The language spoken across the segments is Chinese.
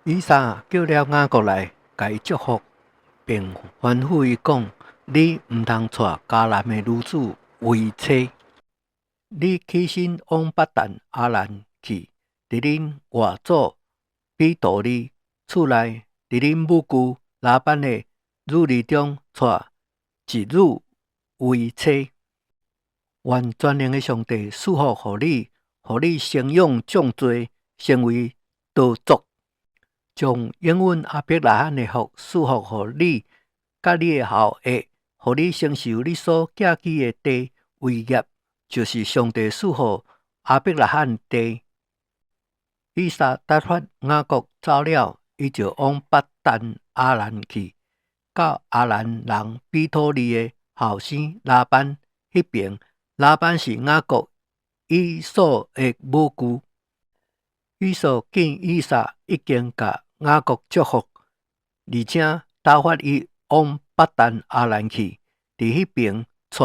以撒叫了雅各来，甲伊祝福，并吩咐伊讲：你毋通娶迦南的女子为妻。你起身往巴旦阿兰去，伫恁外祖比多利厝内，伫恁母舅拉班的女儿中娶一女为妻。愿全能的上帝赐福互你，互你生养众多，成为多族，将应允亚伯拉罕的福赐福互你，甲你的后裔，互你承受你所寄居的地为业，就是上帝赐福亚伯拉罕的地。以撒打发雅各走了，伊就往巴旦阿兰去，到阿兰人比托利的后生拉班迄边。拉班是雅各以扫的母舅。以扫见以撒已经甲雅各祝福，而且打发伊往巴旦阿兰去，伫迄边娶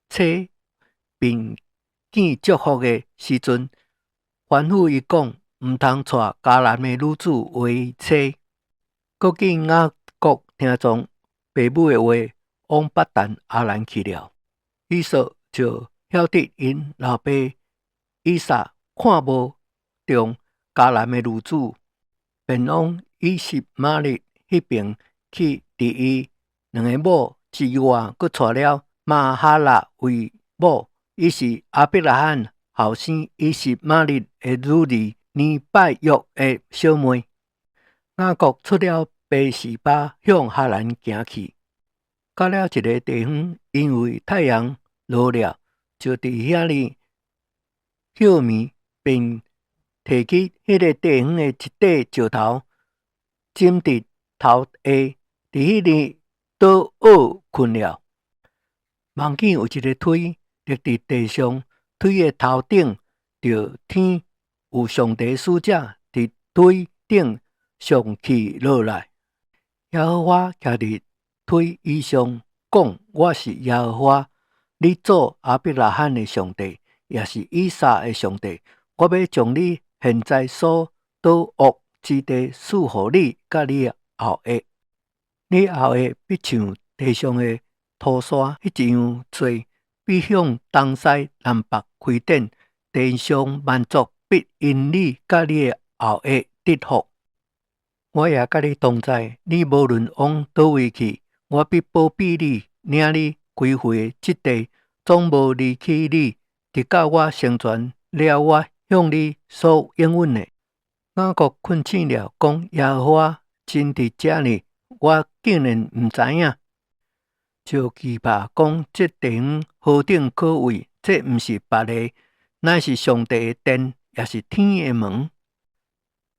妻并见祝福的时阵，吩咐伊讲：毋通娶迦南的女子为妻。搁见雅各听从父母的话，往巴旦阿兰去了。以扫就晓得因老爸以撒看无中迦南的女子，便往以实玛利迄边去，伫伊两个某之外，搁娶了玛哈拉为某，伊是亚伯拉罕后生以实玛利的女儿尼拜约的小妹。雅各出了贝示巴，向哈兰行去，到了一个地方，因为太阳落了，就伫遐里休眠，并摕起迄个地方的一块石头，枕伫头下，伫迄里倒卧困了。梦见有一个腿立伫地上，腿的头顶就天有上帝使者伫腿顶上去落来。耶和华徛伫腿以上，讲：我是耶和华，你祖亚伯拉罕的上帝，也是以撒的上帝。我要将你现在所倒卧之地赐予你，甲你的后裔。你后裔必像地上的土沙迄样多，必向东西南北开展。地上万族必因你甲你的后裔得福。我也甲你同在，你无论往倒位去，我必保庇你，领你归回这地，总无离弃你，直到我成全了我向你所应允的。雅各困醒了，讲：耶和华真伫这呢，我竟然毋知影。就惧怕讲：这地方何等可畏！这毋是别个，乃是上帝的殿，也是天的门。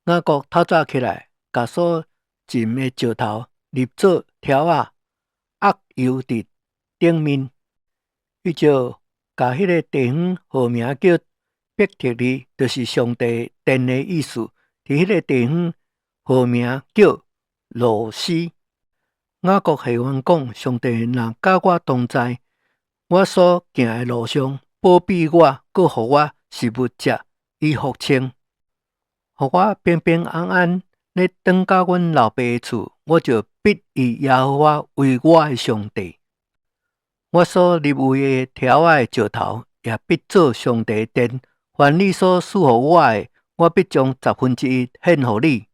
雅各透早起来，把所浸的石头立做条仔，压油伫顶面。伊就把迄个地方号名叫伯特利，就是上帝殿的意思。伫迄个地方号名叫罗斯。雅各希望讲：上帝若甲我同在，我所行的路上保庇我，搁互我食物食，衣服穿，互我平平安安咧转到阮老爸的厝，我就必以耶和华为我的上帝。我所立位的条仔的石头，也必做上帝的殿。凡你所赐予我的，我必将1/10献予你。